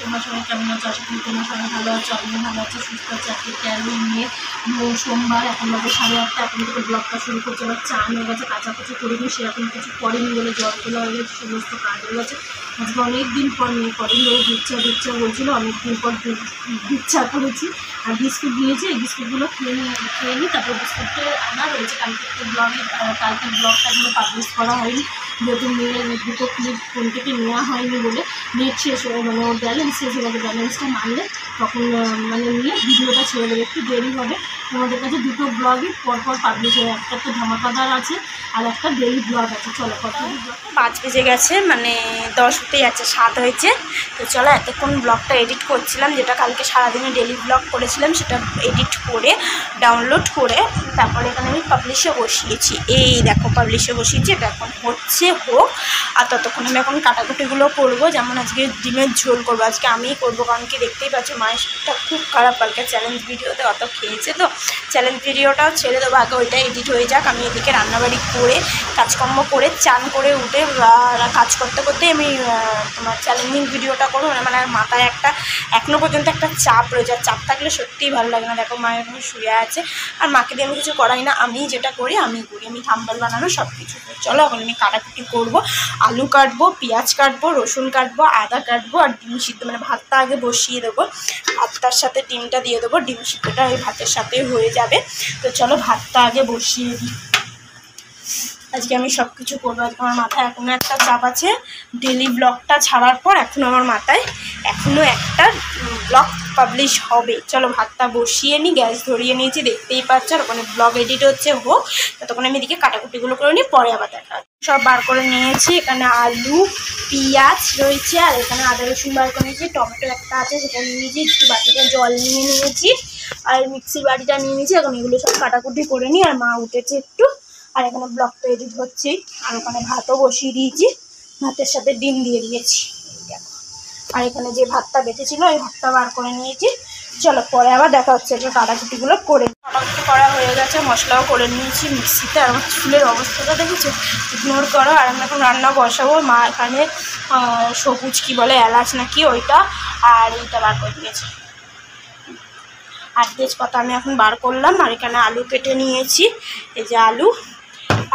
তোমরা সবাই কেমন আছো? আশা করি তোমরা সবাই ভালো আছো, আমিও ভালো আছি, সুস্থ আছি। আজকে 13 মে সোমবার, এখন বাজে 8:30। এখন থেকে ব্লগটা শুরু করছে। আমার চান হয়ে গেছে, কাচাকুচি করিনি, সেরকম কিছু করেনি বলে জল তোলা হয়ে গেছে, সমস্ত কাজ হয়ে গেছে। আজকে অনেকদিন পর মেয়ে কদিন ধরে দুধ চা বলছিলো, অনেকদিন পর দুধ চা করেছি আর বিস্কুট দিয়েছি। এই বিস্কুটগুলো খেয়ে নিই, তারপর বিস্কুটটা আনা রয়েছে কালকে ব্লগটা এখনো পাবলিশ করা হয়নি, যেহেতু মেয়ের দুটো ক্লিপ ফোন থেকে নেওয়া হয়নি বলে। নেট শেষ হয়ে মানে ওর ব্যালেন্স শেষ হয়ে গেছে, ব্যালেন্সটা মারলে তখন মানে নিয়ে ভিডিওটা ছেড়ে দেবে, একটু দেরি হবে। তোমাদের কাছে দুটো ব্লগই পরপর পাবলিশ হয়, একটা তো ধামাকাদার আছে আর একটা ডেইলি ব্লগ আছে। চলো কত 5 বেজে গেছে, মানে 10 হতে যাচ্ছে, 7 হয়েছে। তো চলো এতক্ষণ ব্লগটা এডিট করছিলাম, যেটা কালকে সারাদিনে ডেইলি ব্লগ করেছিলাম সেটা এডিট করে ডাউনলোড করে তারপরে এখানে আমি পাবলিশে বসিয়েছি। এই দেখো পাবলিশে বসিয়েছি, এটা এখন হচ্ছে হোক। আর ততক্ষণ আমি এখন কাটাকুটিগুলো করবো, যেমন আজকে ডিমের ঝোল করবো, আজকে আমিই করবো। কারণ কি দেখতেই পাচ্ছি মায়ের শরীরটা খুব খারাপ, কালকে চ্যালেঞ্জ ভিডিওতে অত খেয়েছে, তো চ্যালেঞ্জ ভিডিওটাও ছেড়ে দেবো, আগে ওইটা এডিট হয়ে যাক। আমি এদিকে রান্নাবাড়ি করে কাজকর্ম করে চান করে উঠে কাজ করতে করতেই আমি তোমার চ্যালেঞ্জিং ভিডিওটা করবো। মানে মাথায় এখনও পর্যন্ত একটা চাপ রয়েছে, আর চাপ থাকলে সত্যিই ভালো লাগে না। দেখো মায়ের এখন শুয়ে আছে, আর মাকে দিয়ে আমি কিছু করাই না, আমি যেটা করি আমি থাম্বনেল বানানো সব কিছু করি। চলো এখন আমি কাটাকুটি করবো, আলু কাটবো, পেঁয়াজ কাটবো, রসুন কাটবো, আদা কাটবো, আর ডিম সিদ্ধ মানে ভাতটা আগে বসিয়ে দেবো, ভাতটার সাথে ডিমটা দিয়ে দেবো, ডিম সিদ্ধটা ওই ভাতের সাথে হয়ে যাবে। তো চলো ভাতটা আগে বসিয়ে দিই। আজকে আমি সব কিছু করবো। আজকে আমার মাথায় এখনও একটা চাপ আছে, ডেলি ব্লগটা ছাড়ার পর এখনও আমার মাথায় একটা ব্লগ পাবলিশ হবে। চলো ভাতটা বসিয়ে নিই, গ্যাস ধরিয়ে নিয়েছি দেখতেই পাচ্ছ, আর ওখানে ব্লগ এডিট হচ্ছে হোক, ততক্ষণ আমি এদিকে কাটাকুটিগুলো করে নিই, পরে আবার দেখা সব বার করে নিয়েছি। এখানে আলু পেঁয়াজ রয়েছে, আর এখানে আদা রসুন বার করে নিয়েছি, টমেটো একটা আছে সেটা নিয়ে নিয়েছি, একটু বাটিটা জল নিয়ে নিয়েছি, আর মিক্সির বাটিটা নিয়ে নিয়েছি। এখন এগুলো সব কাটাকুটি করে নিই। আর মা উঠেছে একটু, আর এখানে ব্লগটা এডিট হচ্ছে, আর ওখানে ভাতও বসিয়ে দিয়েছি, ভাতের সাথে ডিম দিয়ে দিয়েছি। আর এখানে যে ভাতটা বেঁচেছিল ওই ভাতটা বার করে নিয়েছি। চলো পরে আবার দেখা হচ্ছে। এটা কাটাকুটিগুলো করে কাটাকুটি করা হয়ে গেছে, মশলাও করে নিয়েছি মিক্সিতে। আর আমার চুলের অবস্থাটা দেখেছো, ইগনোর করো। আর আমি এখন রান্না বসাবো। মা এখানে সবুজ কি বলে এলাচ নাকি ওইটা আর এইটা বার করে দিয়েছে, আর তেজপাতা আমি এখন বার করলাম। আর এখানে আলু কেটে নিয়েছি, এই যে আলু।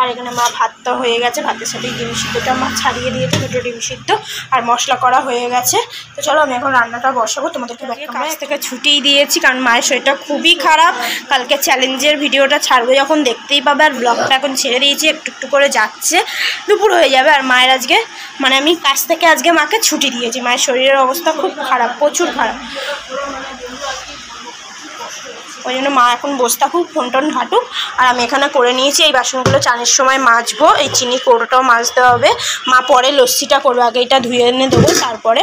আর এখানে মা ভাতটা হয়ে গেছে, ভাতের সাথে ডিম সিদ্ধটা মা ছাড়িয়ে দিয়েছে, দুটো ডিম সিদ্ধ, আর মশলা করা হয়ে গেছে। তো চলো আমি এখন রান্নাটা বসাবো। তোমাদেরকে কাজ থেকে ছুটিই দিয়েছি, কারণ মায়ের শরীরটা খুবই খারাপ। কালকে চ্যালেঞ্জের ভিডিওটা ছাড়বো যখন দেখতেই পাবে, আর ব্লগটা এখন ছেড়ে দিয়েছি, একটু একটু করে যাচ্ছে, দুপুর হয়ে যাবে। আর মায়ের আজকে মানে আমি কাজ থেকে আজকে মাকে ছুটি দিয়েছি, মায়ের শরীরের অবস্থা খুব খারাপ, প্রচুর খারাপ। ওই জন্য মা এখন বসে থাকুক, ফোন টোন ঘাটুক। আর আমি এখানে করে নিয়েছি, এই বাসনগুলো চানের সময় মাজবো, এই চিনি কৌটোটাও মাজতে হবে। মা পরে লস্যিটা করবে, আগে এটা ধুয়ে এনে দেবো তারপরে।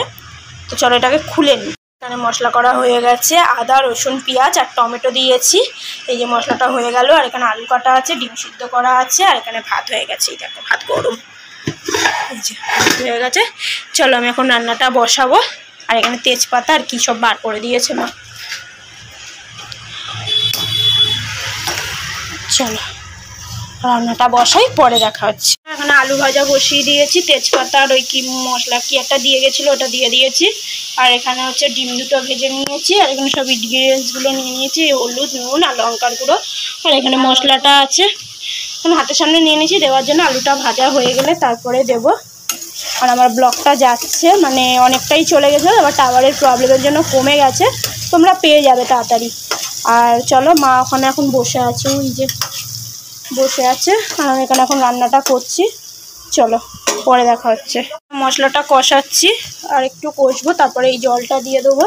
তো চলো এটাকে খুলে নিই। এখানে মশলা করা হয়ে গেছে, আদা রসুন পেঁয়াজ আর টমেটো দিয়েছি, এই যে মশলাটা হয়ে গেল। আর এখানে আলু কাটা আছে, ডিম সিদ্ধ করা আছে, আর এখানে ভাত হয়ে গেছে। এই দেখো ভাত গরম, এই যে হয়ে গেছে। চলো আমি এখন রান্নাটা বসাবো। আর এখানে তেজপাতা আর কী সব বার করে দিয়েছে মা। চলো রান্নাটা বসাই, পরে দেখা হচ্ছে। এখানে আলু ভাজা বসিয়ে দিয়েছি, তেজপাতা আর ওই কি মশলা কি একটা দিয়ে গেছিলো ওটা দিয়ে দিয়েছি। আর এখানে হচ্ছে ডিম দুটো ভেজে নিয়েছি, আর এখানে সব ইনগ্রিডিয়েন্টসগুলো নিয়ে নিয়েছি, হলুদ নুন আর লঙ্কার গুঁড়ো। আর এখানে মশলাটা আছে, এখন হাতের সামনে নিয়ে নিয়েছি দেওয়ার জন্য। আলুটা ভাজা হয়ে গেলে তারপরে দেবো। আর আমার ব্লগটা যাচ্ছে, মানে অনেকটাই চলে গেছে, আবার টাওয়ারের প্রবলেমের জন্য কমে গেছে, তোমরা পেয়ে যাবে তাড়াতাড়ি। আর চলো মা ওখানে এখন বসে আছে, ওই যে বসে আছে, আর আমি এখানে এখন রান্নাটা করছি। চলো পরে দেখা হচ্ছে। মশলাটা কষাচ্ছি, আর একটু কষবো, তারপরে এই জলটা দিয়ে দেবো।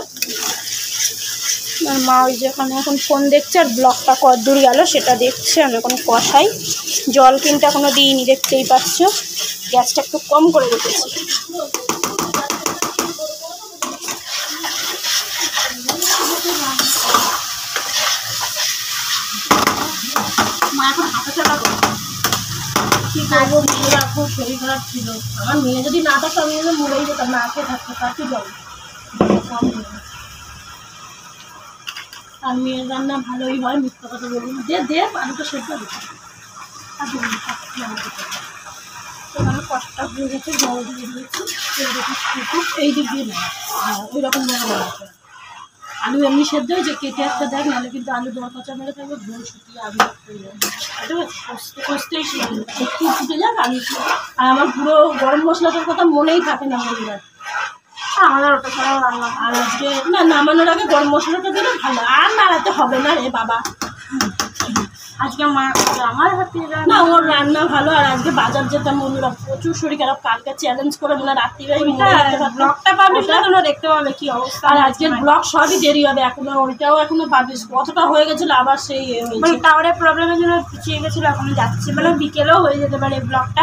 আর মা ওই যেখানে এখন ফোন দেখছে, আর ব্লগটা কতদূর গেল সেটা দেখছে। আমি এখন কষাই, জল কিন্তু এখনও দিইনি, দেখতেই পাচ্ছ। গ্যাসটা একটু কম করে রেখেছি। মা এখন হাঁটাচলা করে, কী করবো, মেয়েরা খুব শরীর খারাপ ছিল। আমার মেয়ে যদি না থাকতো আমি মরেই যেতাম, না খেয়ে থাকতো, তাকে যাবো। আর মেয়ের রান্না ভালোই হয়, মিথ্যা কথা বলবো না। দে আলুটা সেদ্ধ দিচ্ছে। তো মানে কষটা হয়ে গেছে, জল দিয়ে দিয়েছি, এই দিক দিয়ে না ওই রকম আলু এমনি সেদ্ধ হয়েছে, কেটে একটা দেখ, নাহলে কিন্তু আলু দর কাঁচা মেরে থাকবে, ধুয়ে শুকিয়ে আলু হয়ে যাবে, ঠিক আছে? কষতে কষতেই একটু ফুটে যাক আলু। আর আমার পুরো গরম মশলাটার কথা মনেই থাকে না বন্ধুরা, আমাদের ওটা ছাড়াও রান্না। আর আজকে না নামানোর আগে গরম মশলাটা দিলে ভালো, আর নাড়াতে হবে না রে বাবা। আজকে আমার হাতে না ওর রান্না ভালো। আর আজকে বাজার যেতাম বন্ধুরা, প্রচুর শরীর খারাপ, কালকে চ্যালেঞ্জ করে মনে রাত্রিবেলায় ব্লগটা পাবলিশ না তোমরা দেখতে পাবে কি অবস্থা। আর আজকের ব্লগ সবই দেরি হবে এখনো, ওইটাও এখনো পাবলিশ কতটা হয়ে গেছিলো, আবার সেই মানে টাওয়ারের প্রবলেমের জন্য পিছিয়ে গেছিলো, এখনো যাচ্ছে, মানে বিকেলেও হয়ে যেতে পারে ব্লগটা।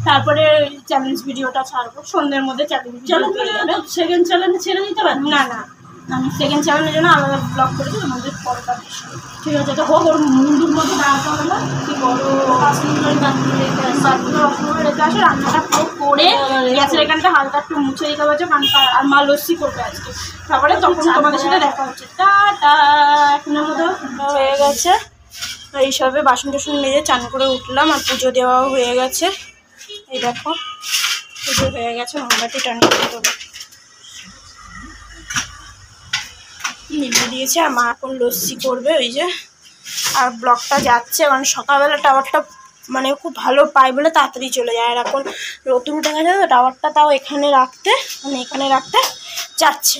তারপরে চ্যালেঞ্জ ভিডিওটা ছাড়বো সন্ধ্যের মধ্যে। চ্যালেঞ্জ সেকেন্ড চ্যালেঞ্জ ছেড়ে দিতে পারি না না, আমি সেকেন্ড চ্যানেলের জন্য আলাদা ব্লগ করেছি, তোমাদের পরে পাবলিশ করবো। ঠিক আছে, তো হোক, ওর মুন্ডুর মতো দাঁড়াতে হবে না, কি বড় 5 মিনিট ধরে বাথরুমে রেখে আসো, রান্নাটা পুরো করে গ্যাসের এখানটা হালকা একটু মুছে দিতে পারছো, কারণ আর মা লস্যি করবে আজকে। তারপরে তখন তোমাদের সাথে দেখা হচ্ছে। টাটা। এখনের মতো হয়ে গেছে, এইসবে বাসন টাসন মেজে চান করে উঠলাম, আর পুজো দেওয়াও হয়ে গেছে। এই দেখো পুজো হয়ে গেছে, মোমবাতি টান করে দেবো, নিভে দিয়েছে। আর মা এখন লস্যি করবে ওই যে। আর ব্লগটা যাচ্ছে, কারণ সকালবেলা টাওয়ারটা মানে খুব ভালো পাই বলে তাড়াতাড়ি চলে যায়। আর এখন রোদ উঠে গেছে তো, টাওয়ারটা তাও এখানে রাখতে, মানে এখানে রাখতে যাচ্ছে।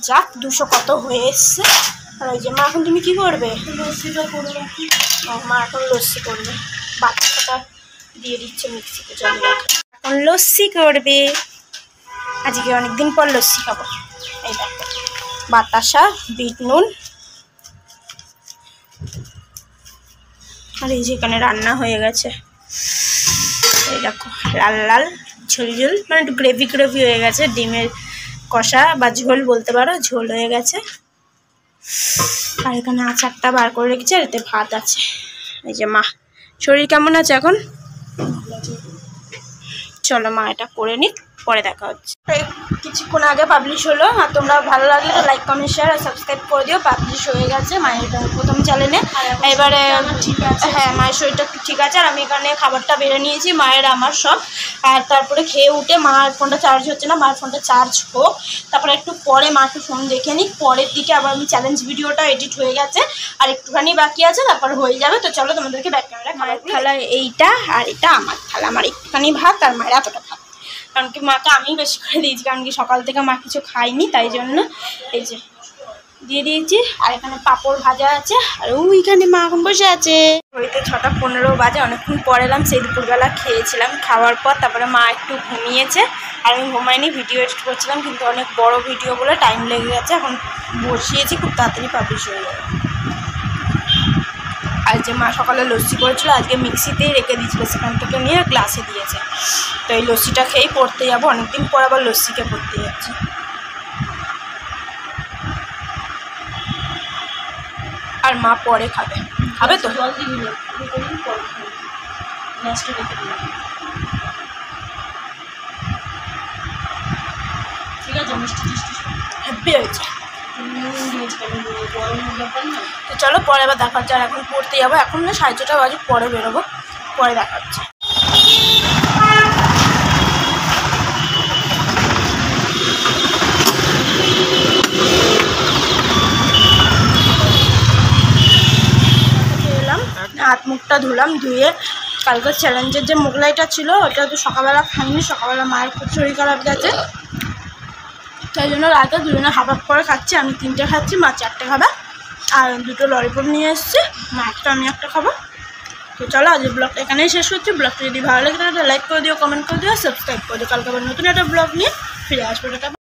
যাক 200 কত হয়ে এসছে। আর ওই যে মা এখন তুমি কী করবে? লস্যিটা করে রাখি। মা এখন লস্যি করবে, বাচ্চাটা দিয়ে দিচ্ছে মিক্সিতে, চলে এখন লস্যি করবে। আজকে অনেকদিন পর লস্যি খাবো। এই দেখো বাতাসা, বিট নুন, আর এই যে এখানে রান্না হয়ে গেছে। এই দেখো লাল লাল ঝোল ঝোল, মানে একটু গ্রেভি গ্রেভি হয়ে গেছে, ডিমের কষা বা ঝোল বলতে পারো, ঝোল হয়ে গেছে। আর এখানে আচারটা বার করে রেখেছে, আর এতে ভাত আছে। এই যে মা, শরীর কেমন আছে এখন? চলো মা এটা করে নিক, পরে দেখা হচ্ছে। কিছুক্ষণ আগে পাবলিশ হলো। আর তোমরা ভালো লাগলে তো লাইক কমেন্ট শেয়ার আর সাবস্ক্রাইব করে দিও। পাবলিশ হয়ে গেছে মায়ের প্রথম চ্যানেলে। এবারে ঠিক আছে, হ্যাঁ মায়ের শরীরটা ঠিক আছে। আর আমি এখানে খাবারটা বেড়ে নিয়েছি, মায়ের আমার সব। আর তারপরে খেয়ে উঠে মায়ের ফোনটা চার্জ হচ্ছে না, মায়ের ফোনটা চার্জ হোক, তারপরে একটু পরে মাকে ফোন দেখে নিই। পরের দিকে আবার আমি চ্যালেঞ্জ ভিডিওটা এডিট হয়ে গেছে, আর একটুখানি বাকি আছে, তারপর হয়ে যাবে। তো চলো তোমাদেরকে ব্যাক ক্যামেরা। মায়ের থালা এইটা, আর এটা আমার থালা। আমার একটুখানি ভাত, আর মায়ের এতটা ভাত, কারণ কি মাকে আমি বেশি করে দিয়েছি, কারণ কি সকাল থেকে মা কিছু খাইনি, তাই জন্য এই যে দিয়ে দিয়েছি। আর এখানে পাঁপড় ভাজা আছে, আর ওইখানে মা এখন বসে আছে। ঘড়িতে 6:15 বাজে, অনেকক্ষণ পর এলাম। সেই দুপুরবেলা খেয়েছিলাম, খাওয়ার পর তারপরে মা একটু ঘুমিয়েছে, আর আমি ঘুমাইনি, ভিডিও এডিট করছিলাম, কিন্তু অনেক বড় ভিডিও বলে টাইম লেগে গেছে। এখন বসিয়েছি, খুব তাড়াতাড়ি পাবলিশ হয়ে যাবে। আর যে মা সকালে লস্যি করেছিল, আজকে মিক্সিতেই রেখে দিয়েছিল, সেখান থেকে নিয়ে গ্লাসে দিয়েছে। তো এই লস্যিটা খেয়েই পড়তে যাবো, অনেকদিন পর আবার লস্যিকে পড়তে যাচ্ছি। আর মা পরে খাবে, খাবে তো জল দিয়ে দিলাম, লাস্টে রেখে দিলাম। ঠিক আছে, মিষ্টি টিষ্টি হ্যাপি হয়েছে। গরমের ব্যাপার না। তো চলো পরে আবার দেখা হচ্ছে। আর এখন পড়তে যাবো, এখন না 6:30 বাজে, পরে বেরোবো, পরে দেখা হচ্ছে। এলাম, হাত মুখটা ধুলাম, ধুয়ে কালকে চ্যালেঞ্জের যে মোগলাইটা ছিল ওটা তো সকালবেলা খাইনি। সকালবেলা মায়ের খুব শরীর খারাপ গেছে, তাই জন্য রাতে দুজনে হাফ হাফ করে খাচ্ছি। আমি 3টে খাচ্ছি, মা 4টে খাবে। আর 2টো ললিপপ নিয়ে এসেছি, মা একটা আমি একটা খাবো। তো চলো আজ ব্লগটা এখানেই শেষ করছি। ব্লগটা যদি ভালো লাগে তাহলে লাইক করে দিও, কমেন্ট করে দিও, সাবস্ক্রাইব করে দিও। কালকে আবার নতুন একটা ব্লগ নিয়ে ফিরে আসবো।